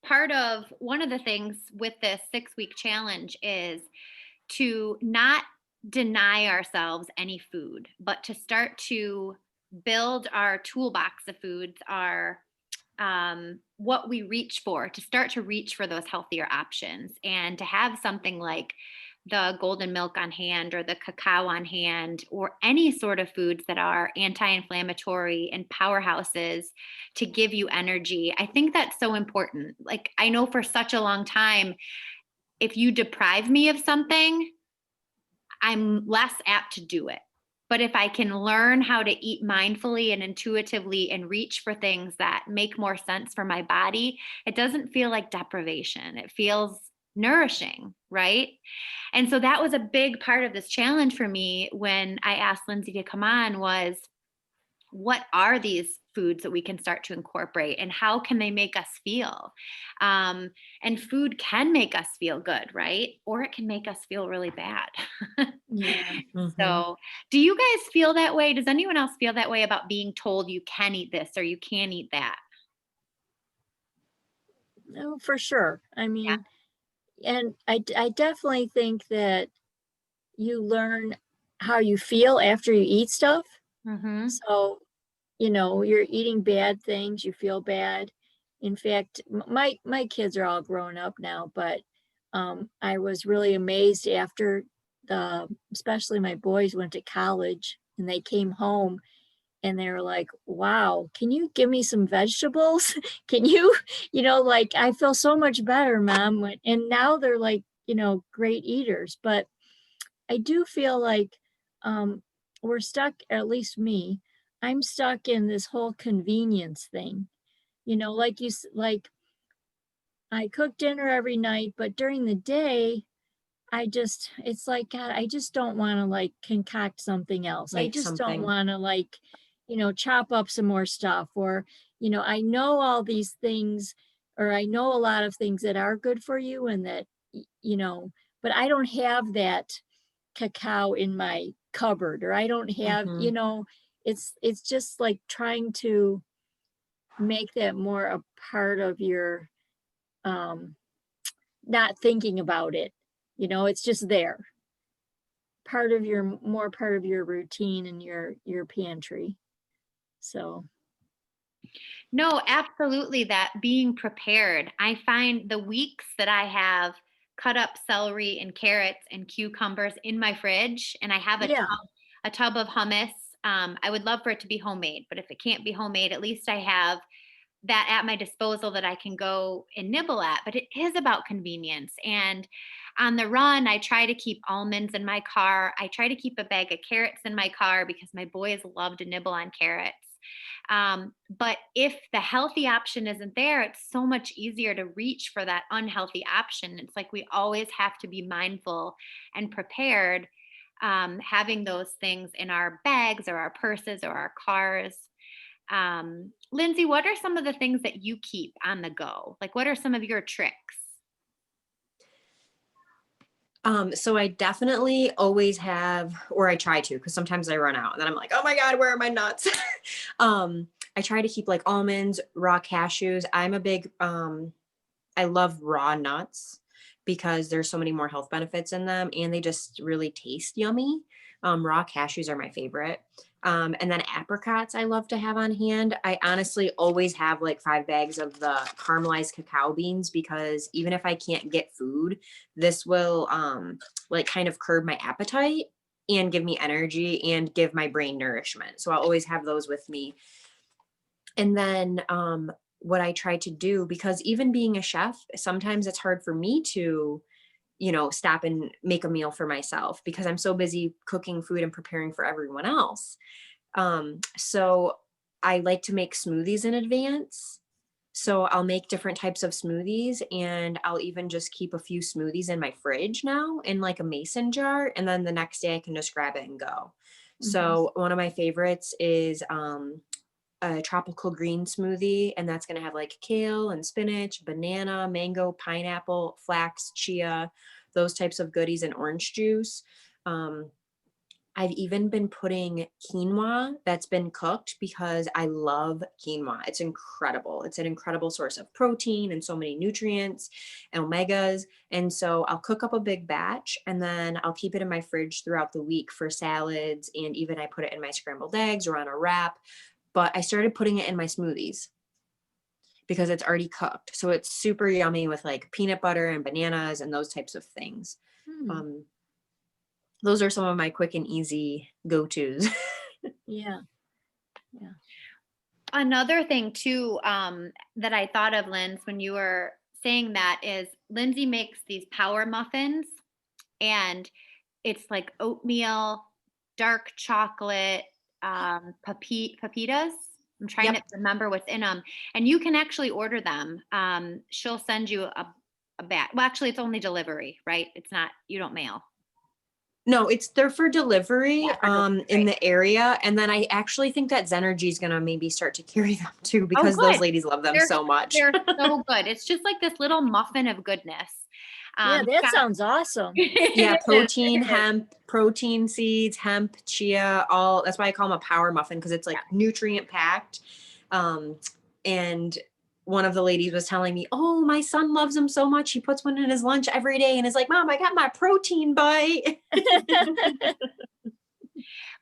part of one of the things with this 6-week challenge is to not deny ourselves any food, but to start to build our toolbox of foods, our what we reach for, to start to reach for those healthier options, and to have something like the golden milk on hand or the cacao on hand or any sort of foods that are anti-inflammatory and powerhouses to give you energy. I think that's so important. Like I know for such a long time, if you deprive me of something, I'm less apt to do it. But if I can learn how to eat mindfully and intuitively and reach for things that make more sense for my body, it doesn't feel like deprivation. It feels nourishing, right? And so that was a big part of this challenge for me when I asked Lindsey to come on was, what are these foods that we can start to incorporate and how can they make us feel? And food can make us feel good, right? Or it can make us feel really bad. Yeah. So, do you guys feel that way? Does anyone else feel that way about being told you can eat this or you can't eat that? No, for sure. I Yeah. mean, and I definitely think that you learn how you feel after you eat stuff. Mm-hmm. So, you're eating bad things, you feel bad. In fact, my kids are all grown up now, but I was really amazed after especially my boys went to college and they came home and they were like, wow, can you give me some vegetables? Can you, like, I feel so much better, mom. And now they're like, great eaters. But I do feel like we're stuck, at least me, I'm stuck in this whole convenience thing. Like like I cook dinner every night, but during the day, it's like, God, I just don't want to like concoct something else. I Make just don't something. want to like, chop up some more stuff or, I know all these things, or I know a lot of things that are good for you and that, but I don't have that cacao in my cupboard, or I don't have, it's just like trying to make that more a part of your not thinking about it. It's just there. Part of your routine and your pantry. So No, absolutely. That being prepared. I find the weeks that I have cut up celery and carrots and cucumbers in my fridge, and I have yeah. a tub of hummus. I would love for it to be homemade, but if it can't be homemade, at least I have that at my disposal that I can go and nibble at. But it is about convenience. And on the run, I try to keep almonds in my car. I try to keep a bag of carrots in my car because my boys love to nibble on carrots. But if the healthy option isn't there, it's so much easier to reach for that unhealthy option. It's like we always have to be mindful and prepared, having those things in our bags or our purses or our cars. Lindsey, what are some of the things that you keep on the go? Like, what are some of your tricks? So I definitely always have, or I try to, because sometimes I run out and then I'm like, oh my God, where are my nuts? I try to keep like almonds, raw cashews. I love raw nuts because there's so many more health benefits in them and they just really taste yummy. Raw cashews are my favorite. And then apricots I love to have on hand. I honestly always have like 5 bags of the caramelized cacao beans because even if I can't get food, this will like kind of curb my appetite. and give me energy and give my brain nourishment. So I'll always have those with me. And then what I try to do, because even being a chef, sometimes it's hard for me to, stop and make a meal for myself because I'm so busy cooking food and preparing for everyone else. So I like to make smoothies in advance. So I'll make different types of smoothies, and I'll even just keep a few smoothies in my fridge now in like a mason jar. And then the next day I can just grab it and go. So one of my favorites is a tropical green smoothie, and that's going to have like kale and spinach, banana, mango, pineapple, flax, chia, those types of goodies, and orange juice. I've even been putting quinoa that's been cooked because I love quinoa. It's incredible. It's an incredible source of protein and so many nutrients and omegas. And so I'll cook up a big batch, and then I'll keep it in my fridge throughout the week for salads. And even I put it in my scrambled eggs or on a wrap. But I started putting it in my smoothies because it's already cooked. So it's super yummy with like peanut butter and bananas and those types of things. Those are some of my quick and easy go-tos. Yeah. Another thing too, that I thought of, Linz, when you were saying that, is Lindsey makes these power muffins, and it's like oatmeal, dark chocolate, papitas. I'm trying to remember what's in them, and you can actually order them. She'll send you a bag. Well, actually, it's only delivery, right? It's not, you don't mail. No, they're for delivery in the area. And then I actually think that Zenergy is going to maybe start to carry them too, because those ladies love them so much. They're so good. It's just like this little muffin of goodness. Yeah, that sounds awesome. Yeah, protein, hemp, protein seeds, hemp, chia, all. That's why I call them a power muffin, because it's like nutrient packed. And one of the ladies was telling me, oh, my son loves them so much. He puts one in his lunch every day and is like, Mom, I got my protein bite.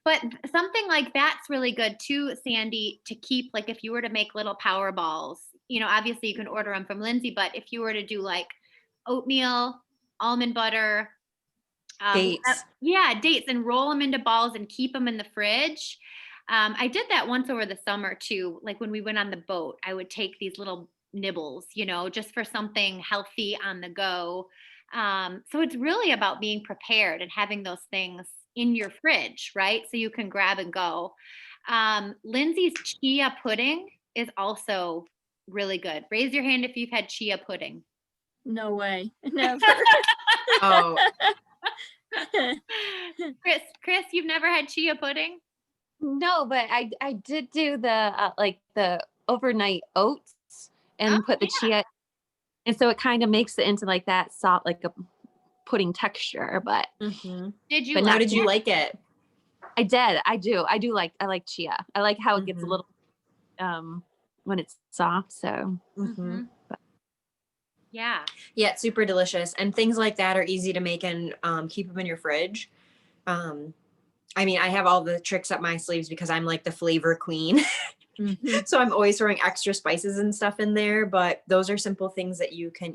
But something like that's really good too, Sandy, to keep, like if you were to make little power balls, obviously you can order them from Lindsey, but if you were to do like oatmeal, almond butter, dates. Dates, and roll them into balls and keep them in the fridge. I did that once over the summer too. Like when we went on the boat, I would take these little nibbles, just for something healthy on the go. So it's really about being prepared and having those things in your fridge, right? So you can grab and go. Lindsey's chia pudding is also really good. Raise your hand if you've had chia pudding. No way. Never. Oh. Chris, you've never had chia pudding? No, but I did do the like the overnight oats and put the chia, and so it kind of makes it into like that soft, like a pudding texture. But did you? But how did you like it? I did. I like chia. I like how it gets a little when it's soft. So yeah, it's super delicious, and things like that are easy to make and keep them in your fridge. I mean, I have all the tricks up my sleeves because I'm like the flavor queen. So I'm always throwing extra spices and stuff in there, but those are simple things that you can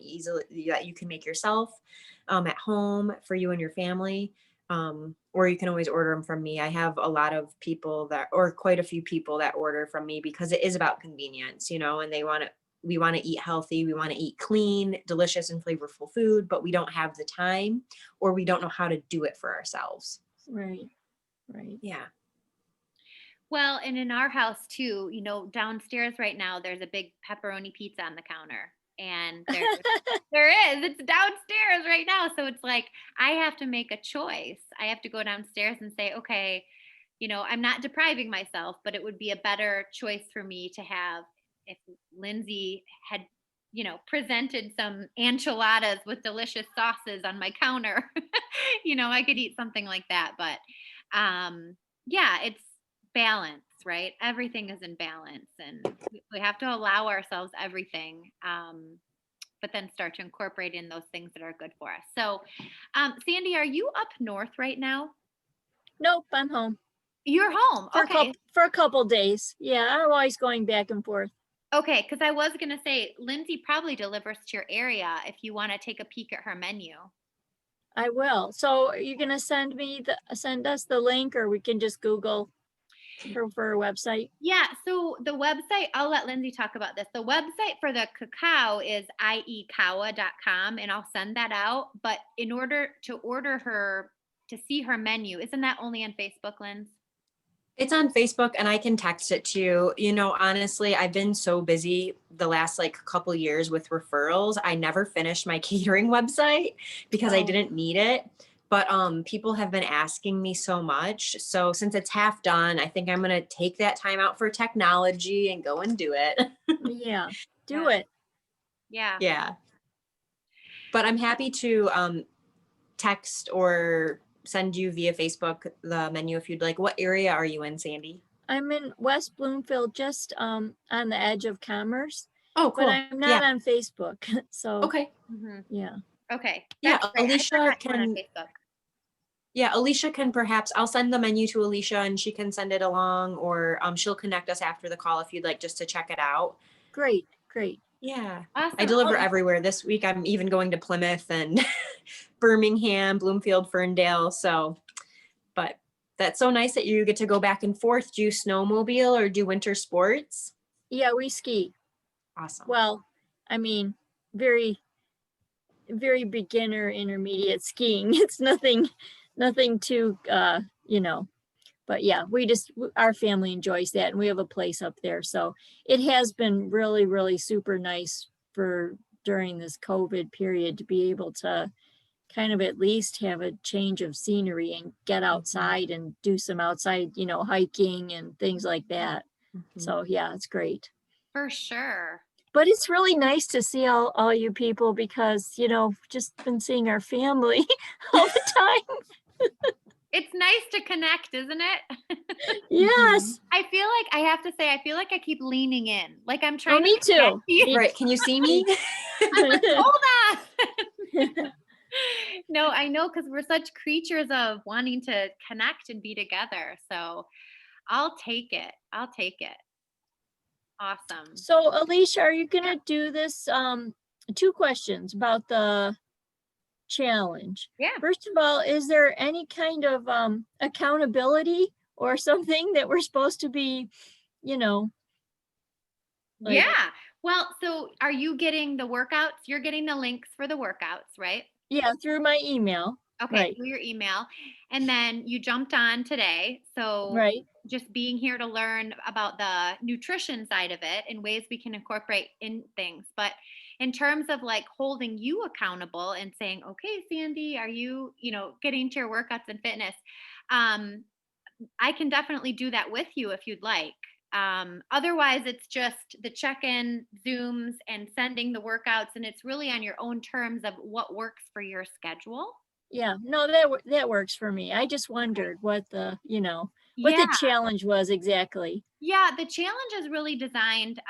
make yourself at home for you and your family. Or you can always order them from me. I have a lot of people quite a few people that order from me because it is about convenience, and we want to eat healthy. We want to eat clean, delicious, and flavorful food, but we don't have the time, or we don't know how to do it for ourselves. Right. Yeah. Well, and in our house too, downstairs right now, there's a big pepperoni pizza on the counter, and it's downstairs right now. So it's like, I have to make a choice. I have to go downstairs and say, okay, I'm not depriving myself, but it would be a better choice for me to have if Lindsey had, presented some enchiladas with delicious sauces on my counter. I could eat something like that, but it's balance, right? Everything is in balance, and we have to allow ourselves everything, but then start to incorporate in those things that are good for us. So Sandy, are you up north right now? Nope, I'm home. You're home. For a couple days. Yeah, I'm always going back and forth. Okay, because I was gonna say Lindsey probably delivers to your area if you want to take a peek at her menu. I will. So are you gonna send us the link, or we can just Google for a website? Yeah, so the website, I'll let Lindsay talk about this. The website for the cacao is ieCawa.com, and I'll send that out. But in order to order her, to see her menu, isn't that only on Facebook, Linz? It's on Facebook and I can text it to you. You know, honestly, I've been so busy the last like couple years with referrals. I never finished my catering website because I Oh. didn't need it. But people have been asking me so much. So since it's half done, I think I'm gonna take that time out for technology and go and do it. Yeah, do Yeah. it. Yeah. Yeah. But I'm happy to text or send you via Facebook the menu if you'd like. What area are you in, Sandy? I'm in West Bloomfield, just on the edge of Commerce, Oh, but cool. I'm Yeah. not on Facebook. So Okay. Mhm. yeah. Okay. Yeah, That's great. I Alicia forgot you went on can, Facebook. yeah, Alicia can perhaps, I'll send the menu to Alicia and she can send it along, or she'll connect us after the call if you'd like just to check it out. Great, great. Yeah. I Awesome. deliver Oh, everywhere. This week I'm even going to Plymouth and Birmingham, Bloomfield, Ferndale. So, but that's so nice that you get to go back and forth. Do you snowmobile or do winter sports? Yeah, we ski. Awesome. Well, I mean, very, very beginner intermediate skiing. It's nothing too, but yeah, our family enjoys that, and we have a place up there. So it has been really, really super nice for during this COVID period to be able to kind of at least have a change of scenery and get outside and do some outside, hiking and things like that. Mhm. So yeah, it's great. for sure. But it's really nice to see all you people because, just been seeing our family all the time. It's nice to connect, isn't it? Yes. I feel like I have to say, I feel like I keep leaning in. Like I'm Oh, trying me to connect too. to you. Right. Can you see me? I'm like, hold on. No, I know, because we're such creatures of wanting to connect and be together. So I'll take it. I'll take it. Awesome. So Alicia, are you gonna do this? 2 questions about the challenge. Yeah. First of all, is there any kind of accountability or something that we're supposed to be, like, Yeah. Well, so are you getting the workouts? You're getting the links for the workouts, right? yeah, through my email. Okay, Right. through your email. And then you jumped on today. So Right. just being here to learn about the nutrition side of it and ways we can incorporate in things. But in terms of like holding you accountable and saying, okay, Sandy, are you, getting to your workouts and fitness? I can definitely do that with you if you'd like. Otherwise, it's just the check-in Zooms and sending the workouts, and it's really on your own terms of what works for your schedule. Yeah, no, that works for me. I just wondered what what Yeah, the challenge was exactly. yeah. The challenge is really designed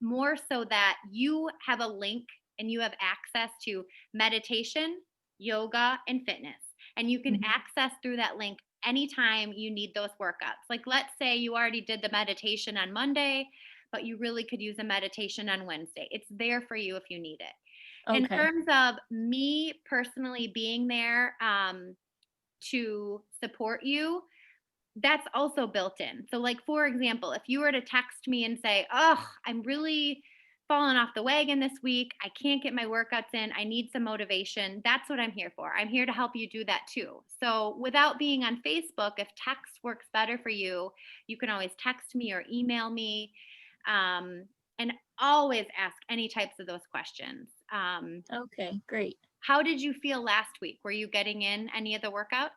more so that you have a link and you have access to meditation, yoga, and fitness, and you can Mhm. access through that link anytime you need those workouts. Like, let's say you already did the meditation on Monday, but you really could use a meditation on Wednesday. It's there for you if you need it. In Okay. terms of me personally being there to support you, that's also built in. So, like, for example, if you were to text me and say, oh, I'm really falling off the wagon this week, I can't get my workouts in, I need some motivation, that's what I'm here for. I'm here to help you do that too. So, without being on Facebook, if text works better for you, you can always text me or email me. And always ask any types of those questions. Okay, great. How did you feel last week? Were you getting in any of the workouts?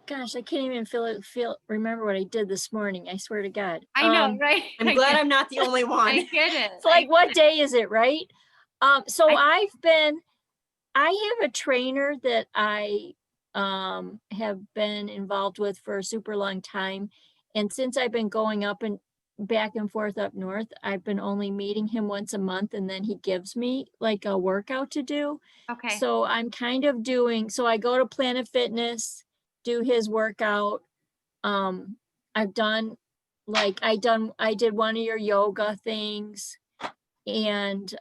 Gosh, I can't even remember what I did this morning. I swear to God. I know, right? I'm glad I'm not the only I one. get it. It's like, what day is it, right? So I have a trainer that I have been involved with for a super long time. And since I've been going up and back and forth up north, I've been only meeting him once a month, and then he gives me like a workout to do. Okay. So I'm kind of so I go to Planet Fitness, do his workout. I've done I did one of your yoga things, and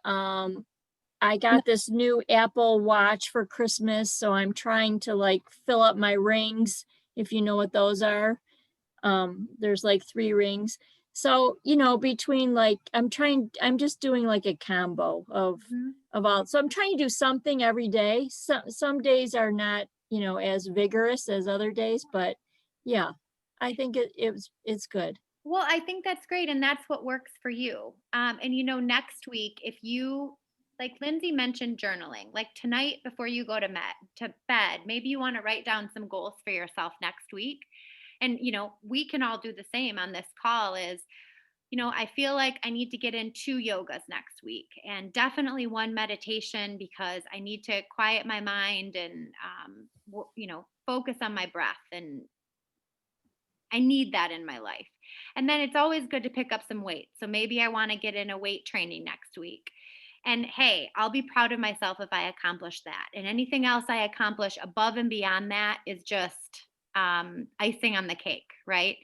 I got this new Apple Watch for Christmas, so I'm trying to like fill up my rings, if you know what those are. There's like 3 rings. So, between like, I'm just doing like a combo of all. So I'm trying to do something every day. Some days are not, as vigorous as other days, but yeah, I think it's good. Well, I think that's great. And that's what works for you. And next week, if you, like Lindsay mentioned, journaling, like tonight before you go to bed, maybe you want to write down some goals for yourself next week. And, we can all do the same on this call is, I feel like I need to get in 2 yogas next week and definitely 1 meditation because I need to quiet my mind and, focus on my breath. And I need that in my life. And then it's always good to pick up some weight. So maybe I want to get in a weight training next week. And hey, I'll be proud of myself if I accomplish that. And anything else I accomplish above and beyond that is just icing on the cake, right?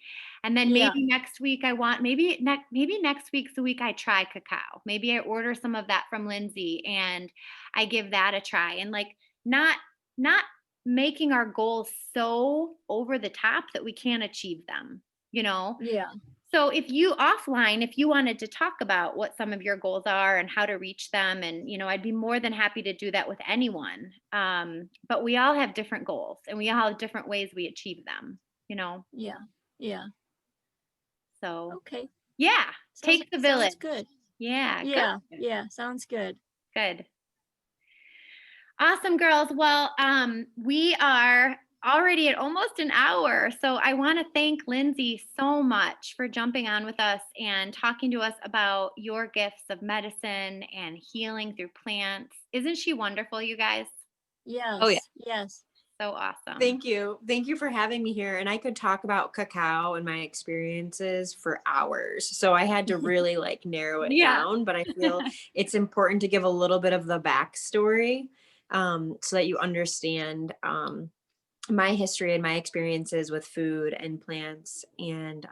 And then maybe next week maybe next week's the week I try cacao. Maybe I order some of that from Lindsay and I give that a try. And like not making our goals so over the top that we can't achieve them, Yeah. So if you wanted to talk about what some of your goals are and how to reach them, and, I'd be more than happy to do that with anyone. But we all have different goals and we all have different ways we achieve them, Yeah. Yeah. So, Okay. yeah, take the village. Sounds good. Yeah. Yeah. Good. Yeah. Sounds good. Good. Awesome, girls. Well, we are already at almost an hour. So I want to thank Lindsay so much for jumping on with us and talking to us about your gifts of medicine and healing through plants. Isn't she wonderful, you guys? Yes. Oh, yeah. Yes. So awesome. Thank you. Thank you for having me here. And I could talk about cacao and my experiences for hours. So I had to really like narrow it down, but I feel it's important to give a little bit of the backstory so that you understand my history and my experiences with food and plants. And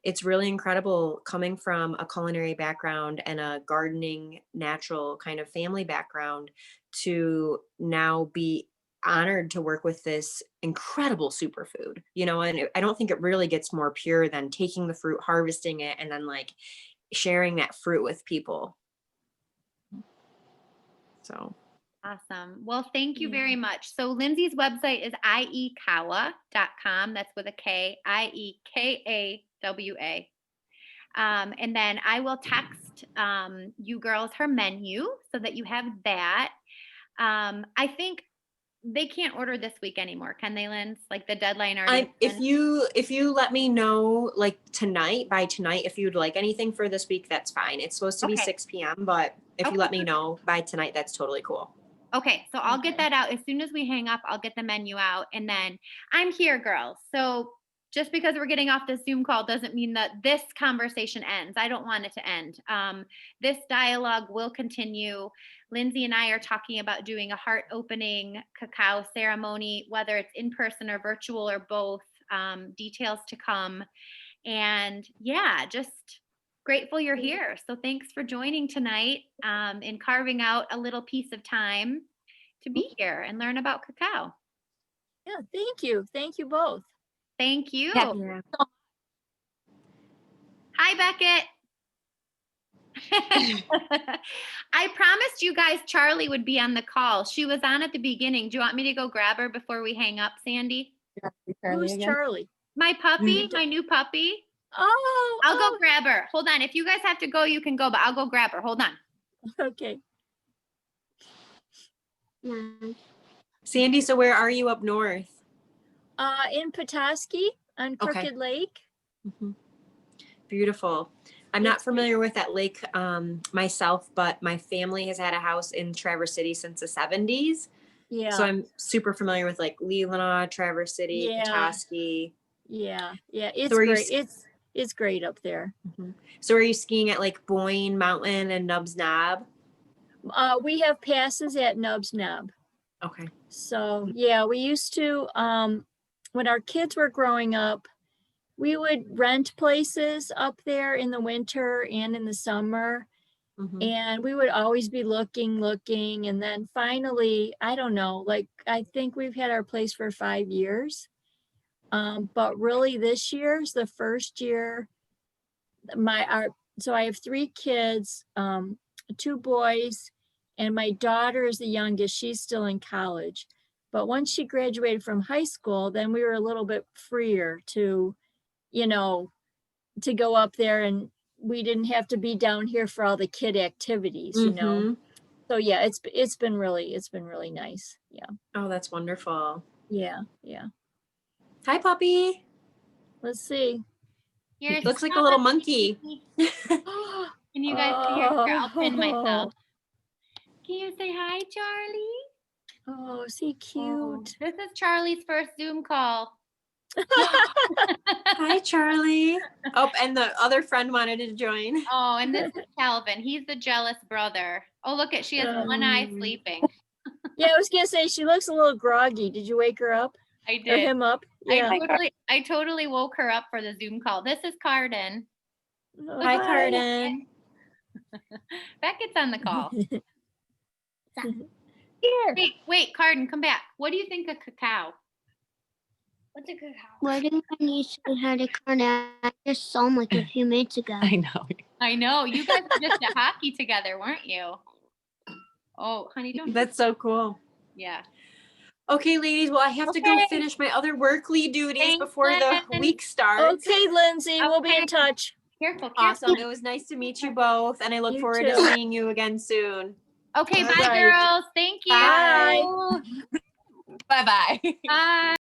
it's really incredible coming from a culinary background and a gardening, natural kind of family background to now be honored to work with this incredible superfood, and I don't think it really gets more pure than taking the fruit, harvesting it, and then like sharing that fruit with people. So awesome. Well, thank you very much. So Lindsay's website is iekawa.com. That's with a K, IEKAWA. And then I will text you girls her menu so that you have that. I think they can't order this week anymore, can they, Linz? Like the deadline already. If you let me know like by tonight, if you'd like anything for this week, that's fine. It's supposed to be 6 p.m., but if you let me know by tonight, that's totally cool. Okay, so I'll get that out as soon as we hang up. I'll get the menu out, and then I'm here, girls. So just because we're getting off the Zoom call doesn't mean that this conversation ends. I don't want it to end. This dialogue will continue. Lindsay and I are talking about doing a heart-opening cacao ceremony, whether it's in person or virtual or both. Details to come. And yeah, just grateful you're here. So thanks for joining tonight and carving out a little piece of time to be here and learn about cacao. Yeah, thank you. Thank you both. Thank you. Yeah. Hi, Beckett. I promised you guys Charlie would be on the call. She was on at the beginning. Do you want me to go grab her before we hang up, Sandy? Who's Charlie? My puppy, my new puppy. Oh, I'll go grab her. Hold on. If you guys have to go, you can go, but I'll go grab her. Hold on. Okay. Sandy, so where are you up north? In Petoskey on Crooked Lake. Mm-hmm. Beautiful. I'm not familiar with that lake myself, but my family has had a house in Traverse City since the 70s. Yeah. So I'm super familiar with like Leelanau, Traverse City, Petoskey. Yeah. Yeah. It's So great. It's great up there. Mm-hmm. So are you skiing at like Boyne Mountain and Nub's Knob? We have passes at Nub's Knob. Okay. So yeah, we used to, when our kids were growing up, we would rent places up there in the winter and in the summer. Mhm. And we would always be looking. And then finally, I don't know, like, I think we've had our place for 5 years. But really this year's the first year so I have 3 kids, 2 boys, and my daughter is the youngest. She's still in college. But once she graduated from high school, then we were a little bit freer to, you know, to go up there, and we didn't have to be down here for all the kid activities, you know. Mhm. So yeah, it's been really nice. Yeah. Oh, that's wonderful. Yeah. Hi, puppy. Let's see. Here's Looks like a little monkey. Can you guys see her? Here, I'll pin myself. Can you say hi, Charlie? Oh, is he Oh, cute? this is Charlie's first Zoom call. Hi, Charlie. Oh, and the other friend wanted to join. Oh, and this is Calvin. He's the jealous brother. Oh, look at, she has one eye sleeping. Yeah, I was gonna say she looks a little groggy. Did you wake her up? I Or did. him up? Yeah. I totally woke her up for the Zoom call. This is Carden. Oh, Hi, Carden. Beckett's on the call. Here. Wait, Carden, come back. What do you think of Cacao? What's a cacao? Why didn't you say hi to Carden? I just saw him like a few minutes ago. I know. I know. You guys were just at hockey together, weren't you? Oh, honey, don't. That's so cool. Yeah. Okay, ladies. Well, I have to go Okay. finish my other workly duties Thanks, before the Lynn. week starts. Okay, Lindsay, we'll be in Okay. touch. Careful. Awesome. It was nice to meet you both, and I look You forward to too. seeing you again soon. Okay, bye, Bye. girls. Thank you. Bye. Bye-bye. Bye.